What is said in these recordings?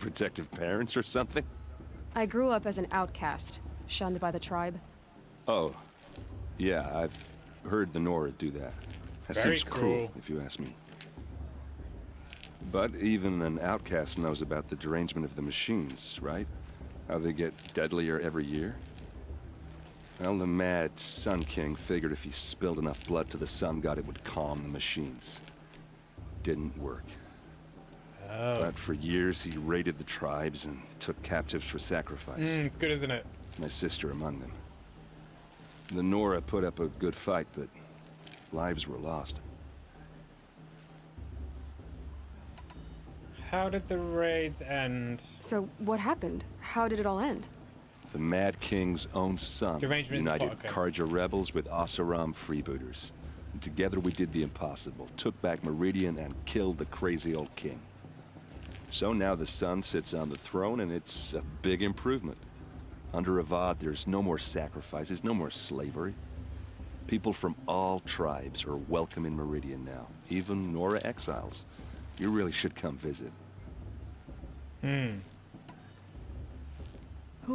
Protective parents or something? I grew up as an outcast, shunned by the tribe. Oh, yeah, I've heard the Nora do that. That Very seems cruel. cruel, if you ask me. But even an outcast knows about the derangement of the machines, right? How they get deadlier every year? Well, the mad Sun King figured if he spilled enough blood to the Sun God, it would calm the machines. Didn't work. Oh. But for years, he raided the tribes and took captives for sacrifice. It's good, isn't it? My sister among them. The Nora put up a good fight, but lives were lost. How did the raids end? So, what happened? How did it all end? The Mad King's own son Derangement is the united plot, okay. Karja rebels with Oseram freebooters. And together we did the impossible, took back Meridian and killed the crazy old king. So now the son sits on the throne and it's a big improvement. Under Avad, there's no more sacrifices, no more slavery. People from all tribes are welcome in Meridian now, even Nora exiles. You really should come visit. Who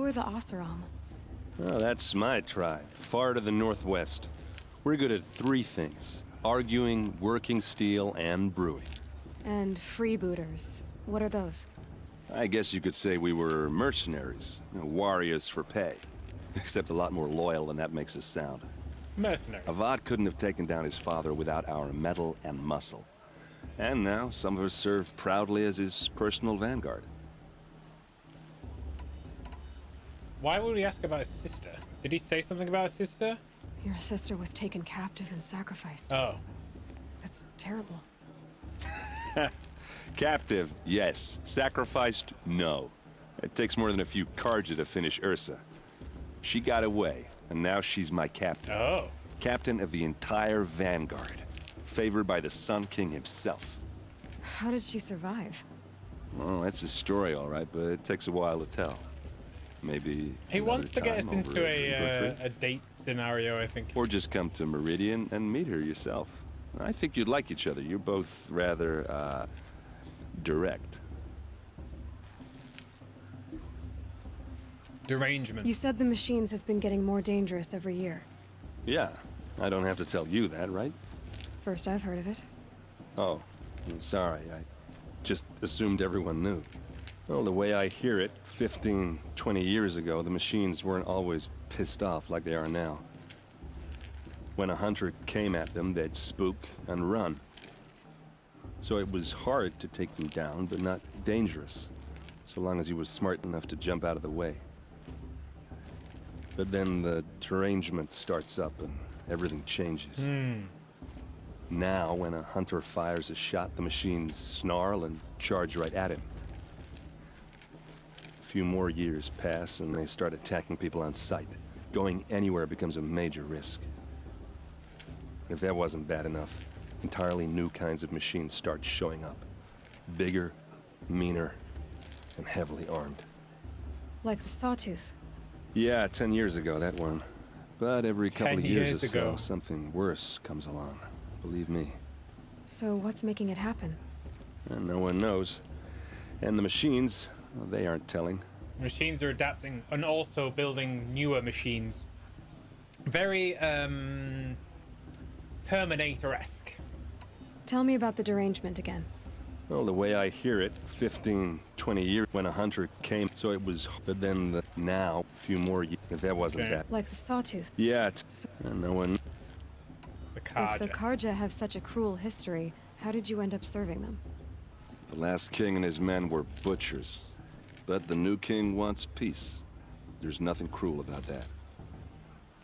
are the Oseram? Oh, that's my tribe, far to the northwest. We're good at three things: arguing, working steel, and brewing. And freebooters. What are those? I guess you could say we were mercenaries, warriors for pay. Except a lot more loyal than that makes us sound. Mercenaries. Avad couldn't have taken down his father without our metal and muscle. And now, some of us serve proudly as his personal vanguard. Why would we ask about his sister? Did he say something about his sister? Your sister was taken captive and sacrificed. Oh. That's terrible. Captive, yes. Sacrificed, no. It takes more than a few Karja to finish Ursa. She got away, and now she's my captain. Oh. Captain of the entire Vanguard. Favored by the Sun King himself. How did she survive? Oh, that's a story, all right, but it takes a while to tell. Maybe He wants to get us another time into over a date scenario, I think. Or just come to Meridian and meet her yourself. I think you'd like each other. You're both rather, direct. Derangement. You said the machines have been getting more dangerous every year. Yeah, I don't have to tell you that, right? First I've heard of it. Oh, I'm sorry. I just assumed everyone knew. Well, the way I hear it, 15, 20 years ago, the machines weren't always pissed off like they are now. When a hunter came at them, they'd spook and run. So it was hard to take them down, but not dangerous, so long as he was smart enough to jump out of the way. But then the derangement starts up and everything changes. Now, when a hunter fires a shot, the machines snarl and charge right at him. A few more years pass and they start attacking people on sight. Going anywhere becomes a major risk. If that wasn't bad enough, entirely new kinds of machines start showing up. Bigger, meaner, and heavily armed. Like the Sawtooth. Yeah, 10 years ago, that one. But every couple 10 of years years or ago. so, something worse comes along. Believe me. So what's making it happen? And no one knows. And the machines, well, they aren't telling. Machines are adapting and also building newer machines. Very, Terminator-esque. Tell me about the derangement again. Well, the way I hear it, 15, 20 years when a hunter came, so it was, but then now, a few more years, if that wasn't Okay. that. Like the Sawtooth. Yeah, So, and no one, The if the Karja. Karja have such a cruel history, how did you end up serving them? the last king and his men were butchers. But the new king wants peace. There's nothing cruel about that.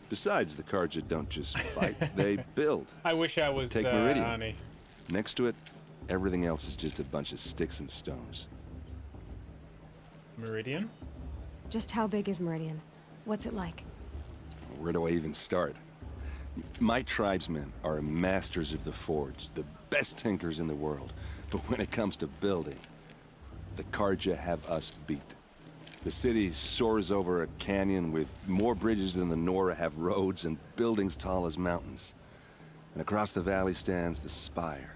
Besides, the Karja don't just fight, they build. I wish I was Take Meridian. Arnie. Next to it, everything else is just a bunch of sticks and stones. Meridian? Just how big is Meridian? What's it like? Where do I even start? My tribesmen are masters of the forge, the best tinkers in the world. But when it comes to building, the Karja have us beat. The city soars over a canyon with more bridges than the Nora have roads and buildings tall as mountains. And across the valley stands the spire,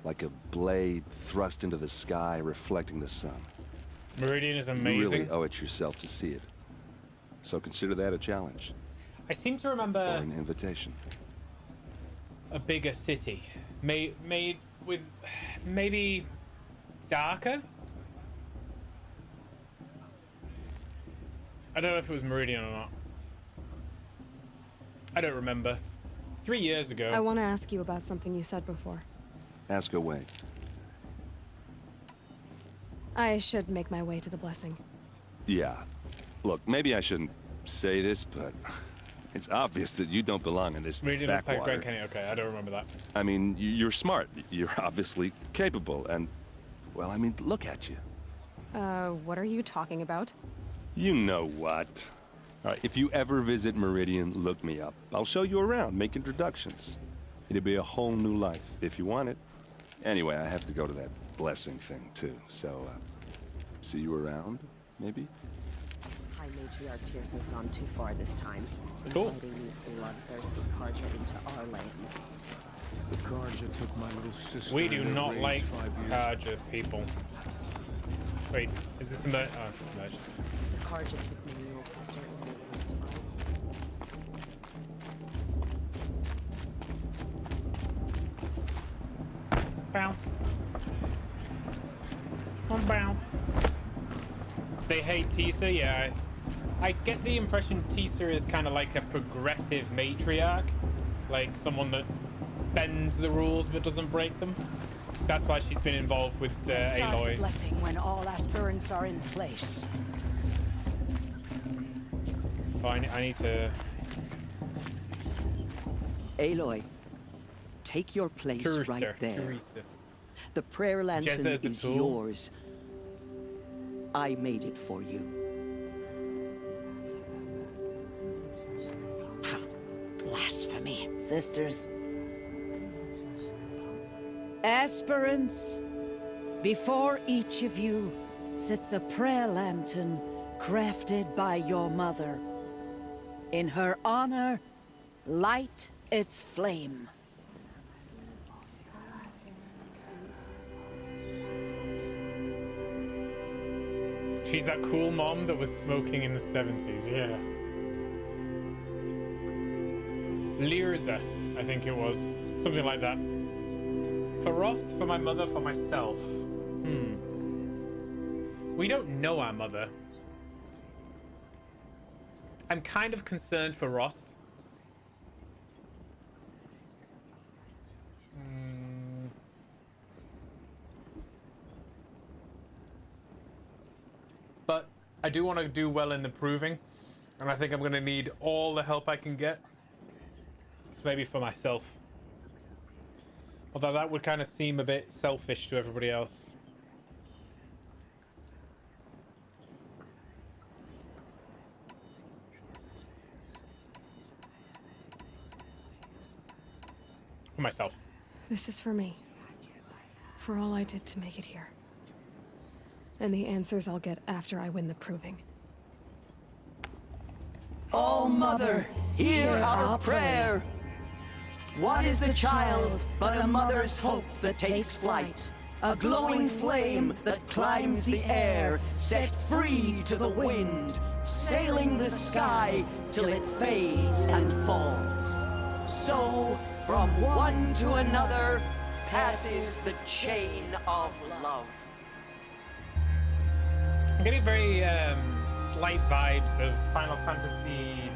like a blade thrust into the sky reflecting the sun. Meridian is You amazing. really owe it yourself to see it. So consider that a challenge, I seem to or remember an invitation. a bigger city, made with maybe darker. I don't know if it was Meridian or not. I don't remember. 3 years ago. I want to ask you about something you said before. Ask away. I should make my way to the blessing. Yeah. Look, maybe I shouldn't say this, but it's obvious that you don't belong in this Meridian looks like backwater. Grand Canyon. Okay, I don't remember that. I mean, you're smart. You're obviously capable, and, well, I mean, look at you. What are you talking about? You know what. All right, if you ever visit Meridian, look me up. I'll show you around, make introductions. It'll be a whole new life, if you want it. Anyway, I have to go to that blessing thing, too, so, see you around, maybe? High Matriarch Tears has gone too far this time, Cool. inviting these bloodthirsty Karja into our lands. The Karja took my little sister. We do and not raised like 5 years Karja people. Wait, is this a merge? Oh, it's a merge. The Karja took my little sister and made it Bounce. One bounce. They hate Tisa, yeah. I get the impression Tisa is kind of like a progressive matriarch. Like someone that bends the rules but doesn't break them. That's why she's been involved with Start Aloy. blessing when all aspirants are in place. So I need to... Aloy, take your place Teresa. right there. Teresa. The prayer lantern Jezza is is a tool. yours. I made it for you. Blasphemy. Sisters, Aspirants, before each of you sits a prayer lantern crafted by your mother. In her honor, light its flame. She's that cool mom that was smoking in the 70s, yeah. Lirza, I think it was. Something like that. For Rost, for my mother, for myself. We don't know our mother. I'm kind of concerned for Rost. But I do want to do well in the proving, and I think I'm going to need all the help I can get. So maybe for myself. Although that would kind of seem a bit selfish to everybody else. For myself. This is for me. For all I did to make it here. And the answers I'll get after I win the proving. Oh, Mother, hear our prayer. What is the child but a mother's hope that takes flight? A glowing flame that climbs the air, set free to the wind, sailing the sky till it fades and falls. So, from one to another, passes the chain of love. I'm getting very slight vibes of Final Fantasy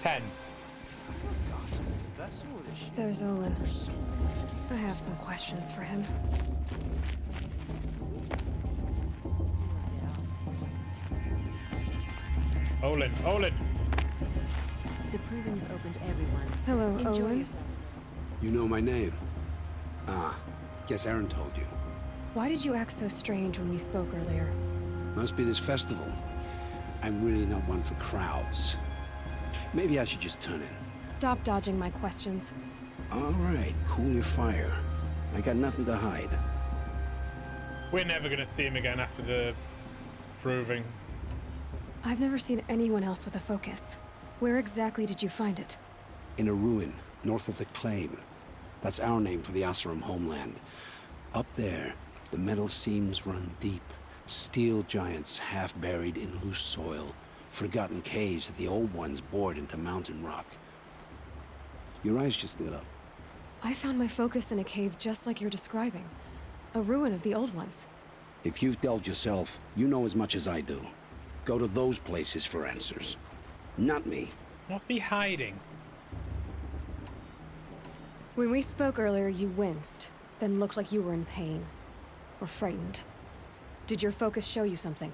X. There's Olin. I have some questions for him. Olin. the proving's open to everyone. Hello, Enjoy Olin. yourself. You know my name? Ah, guess Aaron told you. Why did you act so strange when we spoke earlier? Must be this festival. I'm really not one for crowds. Maybe I should just turn in. Stop dodging my questions. All right, cool your fire. I got nothing to hide. We're never going to see him again after the proving. I've never seen anyone else with a focus. Where exactly did you find it? In a ruin, north of the Claim. That's our name for the Oseram homeland. Up there, the metal seams run deep, Steel giants half buried in loose soil, forgotten caves that the old ones bored into mountain rock. Your eyes just lit up. I found my focus in a cave just like you're describing. A ruin of the old ones. If you've delved yourself, you know as much as I do. Go to those places for answers. Not me. What's he hiding? When we spoke earlier, you winced, then looked like you were in pain. Or frightened. Did your focus show you something?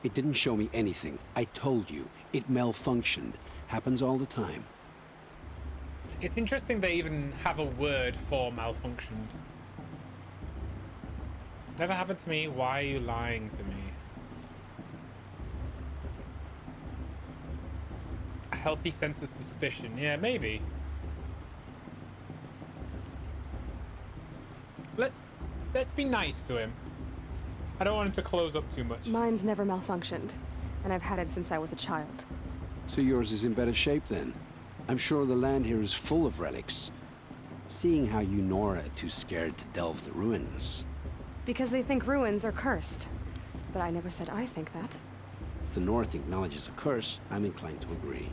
It didn't show me anything. I told you. It malfunctioned. Happens all the time. It's interesting they even have a word for malfunctioned. Never happened to me. Why are you lying to me? A healthy sense of suspicion. Yeah, maybe. Let's be nice to him. I don't want him to close up too much. Mine's never malfunctioned, and I've had it since I was a child. So yours is in better shape then? I'm sure the land here is full of relics. Seeing how you Nora are too scared to delve the ruins. Because they think ruins are cursed. But I never said I think that. If the North acknowledges a curse, I'm inclined to agree.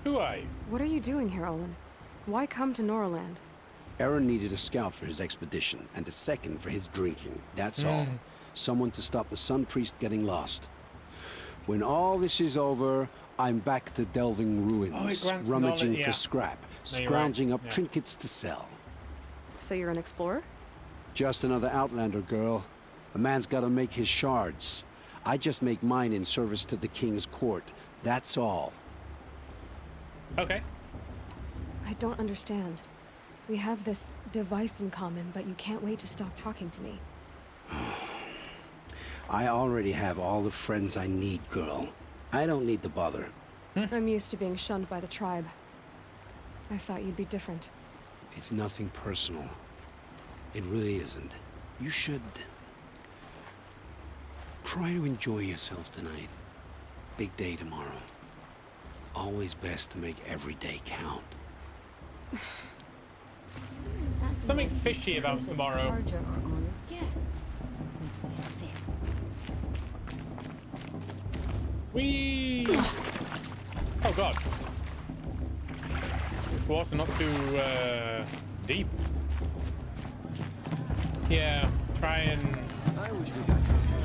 Who are you? What are you doing here, Olin? Why come to Noraland? Aaron needed a scout for his expedition, and a second for his drinking. That's all. Someone to stop the Sun Priest getting lost. When all this is over, I'm back to delving ruins, Oh, it grants rummaging knowledge, yeah. for scrap, No, you're scrounging right, up yeah. trinkets to sell. So you're an explorer? Just another Outlander, girl. A man's gotta make his shards. I just make mine in service to the King's court. That's all. Okay. I don't understand. We have this device in common, but you can't wait to stop talking to me. I already have all the friends I need, girl. I don't need the bother. I'm used to being shunned by the tribe. I thought you'd be different. It's nothing personal. It really isn't. You should... try to enjoy yourself tonight. Big day tomorrow. Always best to make every day count. Something fishy about tomorrow. Yes. Makes me sick. Whee! Oh god. Water not too deep. Yeah, try and I wish we got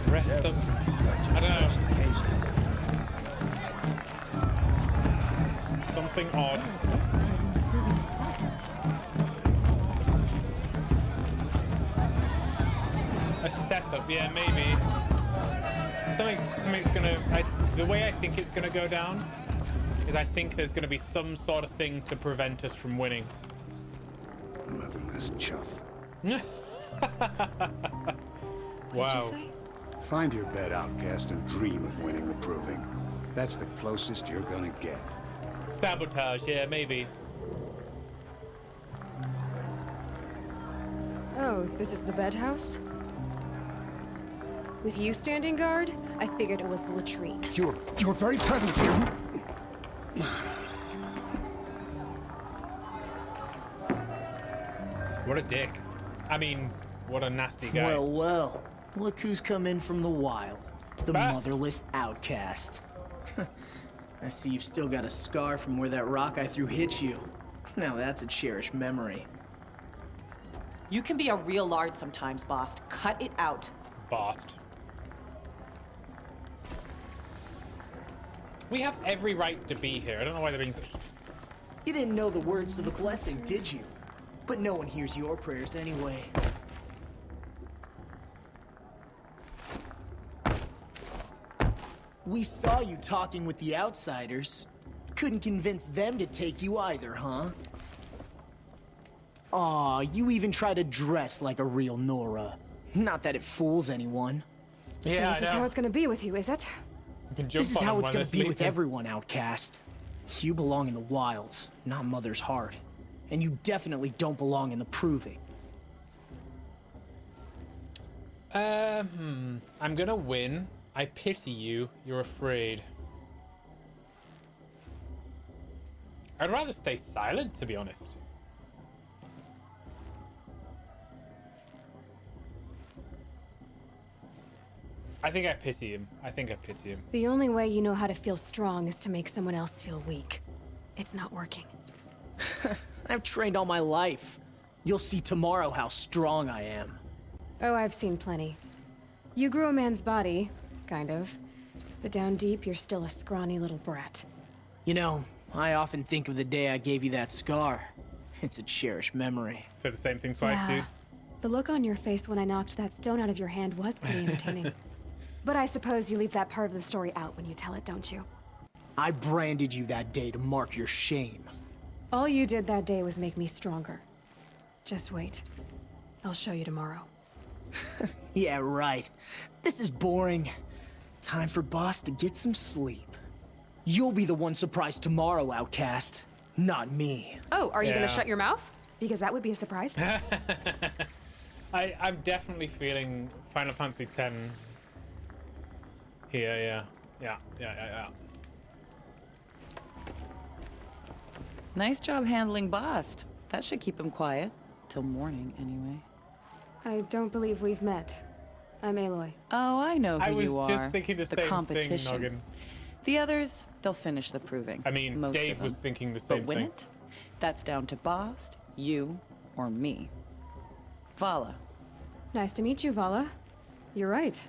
rest up. I don't know. Something odd. This might be improving itself. A setup, yeah, maybe. Something's gonna. The way I think it's gonna go down is I think there's gonna be some sort of thing to prevent us from winning. Motherless chuff. Wow. Did you say? Find your bed, outcast, and dream of winning the proving. That's the closest you're gonna get. Sabotage, yeah, maybe. Oh, this is the bedhouse? With you standing guard, I figured it was the latrine. You're very present here. What a dick. I mean, what a nasty guy. Well, well. Look who's come in from the wild. The Bast. motherless outcast. I see you've still got a scar from where that rock I threw hit you. Now that's a cherished memory. You can be a real lard sometimes, boss. Cut it out. Bast. We have every right to be here. I don't know why they're being such... You didn't know the words to the blessing, did you? But no one hears your prayers anyway. We saw you talking with the outsiders. Couldn't convince them to take you either, huh? Aw, you even try to dress like a real Nora. Not that it fools anyone. So Yeah, this I is how know. it's gonna be with you, is it? You can jump This is on how them it's while gonna they're be with sleeping. everyone, outcast. You belong in the wilds, not Mother's Heart. And you definitely don't belong in the Proving. I'm gonna win. I pity you. You're afraid. I'd rather stay silent, to be honest. I think I pity him. The only way you know how to feel strong is to make someone else feel weak. It's not working. I've trained all my life. You'll see tomorrow how strong I am. Oh, I've seen plenty. You grew a man's body, kind of. But down deep, you're still a scrawny little brat. You know, I often think of the day I gave you that scar. It's a cherished memory. Said the same thing twice, Yeah. dude. The look on your face when I knocked that stone out of your hand was pretty entertaining. But I suppose you leave that part of the story out when you tell it, don't you? I branded you that day to mark your shame. All you did that day was make me stronger. Just wait. I'll show you tomorrow. Yeah, right. This is boring. Time for Boss to get some sleep. You'll be the one surprised tomorrow, Outcast. Not me. Oh, are you Yeah. gonna shut your mouth? Because that would be a surprise. I'm definitely feeling Final Fantasy X here, yeah. Nice job handling Bast. That should keep him quiet. Till morning, anyway. I don't believe we've met. I'm Aloy. Oh, I know who I was you are. just thinking the same competition. thing, Noggin. The others, they'll finish the proving. I mean, Most Dave of them. was thinking the same But win thing. it? That's down to Bast, you, or me. Vala. Nice to meet you, Vala. You're right.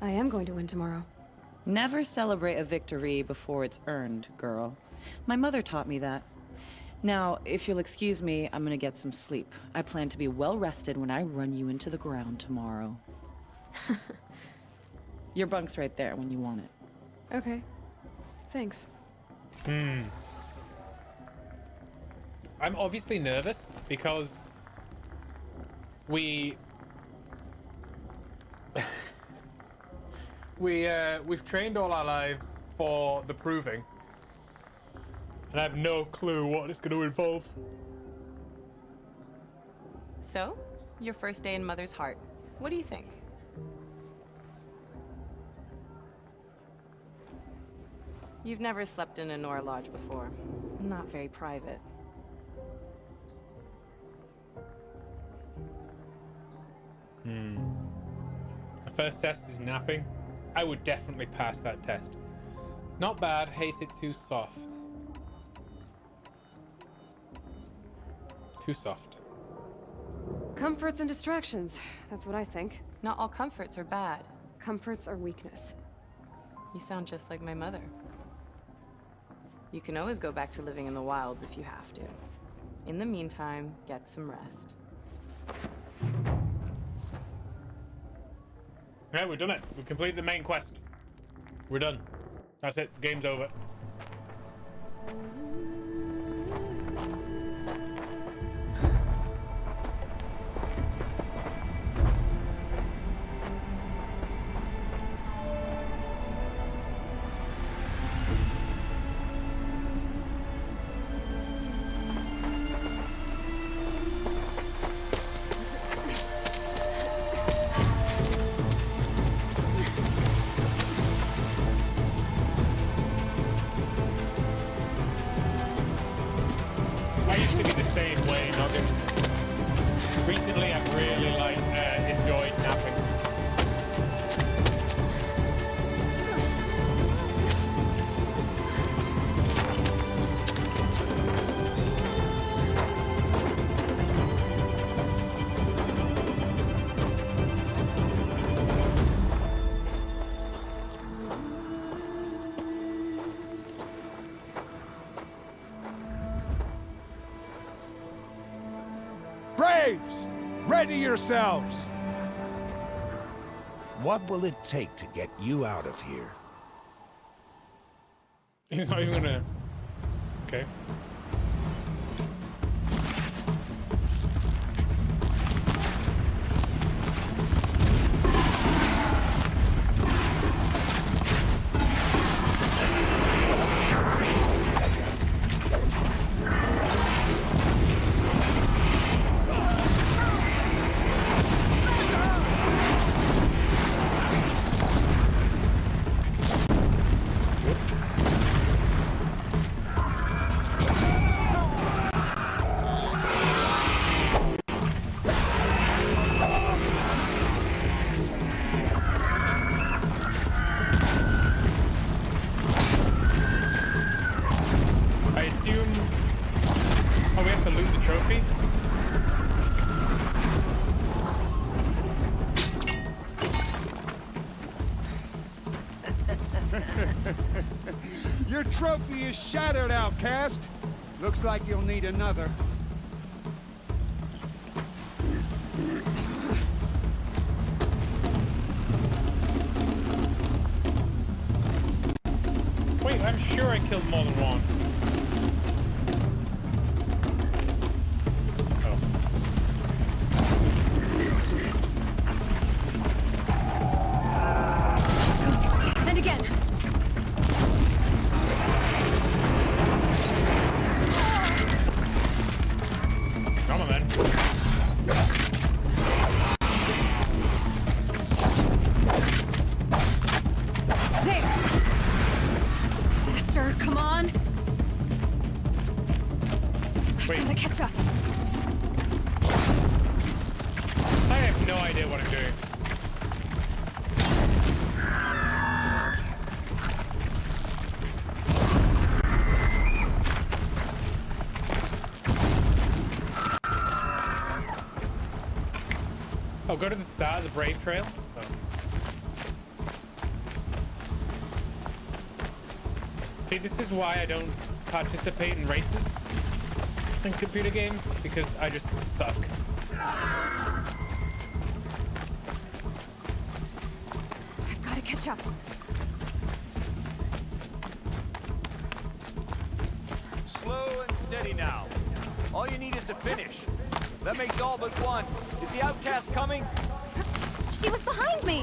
I am going to win tomorrow. Never celebrate a victory before it's earned, girl. My mother taught me that. Now, if you'll excuse me, I'm gonna get some sleep. I plan to be well rested when I run you into the ground tomorrow. Your bunk's right there when you want it. Okay. Thanks. I'm obviously nervous because we've trained all our lives for the proving, and I have no clue what it's going to involve. So, your first day in Mother's Heart. What do you think? You've never slept in a Nora Lodge before. Not very private. The first test is napping. I would definitely pass that test. Not bad, hate it too soft. Too soft. Comforts and distractions. That's what I think. Not all comforts are bad. Comforts are weakness. You sound just like my mother. You can always go back to living in the wilds if you have to. In the meantime, get some rest. Yeah, we've done it. We've completed the main quest. We're done. That's it. Game's over. I used to be the same way, Noggin. Recently, I've really enjoyed napping. Braves! Ready yourselves! What will it take to get you out of here? He's not even gonna. Okay. Your trophy is shattered, outcast. Looks like you'll need another. Wait, I'm sure I killed more than one. And again. Come on, then. There. Faster, come on. Wait. Gotta catch up. I have no idea what I'm doing. Oh, go to the start of the Brave Trail? Oh. See, this is why I don't participate in races in computer games, because I just suck. I've gotta catch up. Slow and steady now. All you need is to finish. That makes all but one. Is the outcast coming? She was behind me!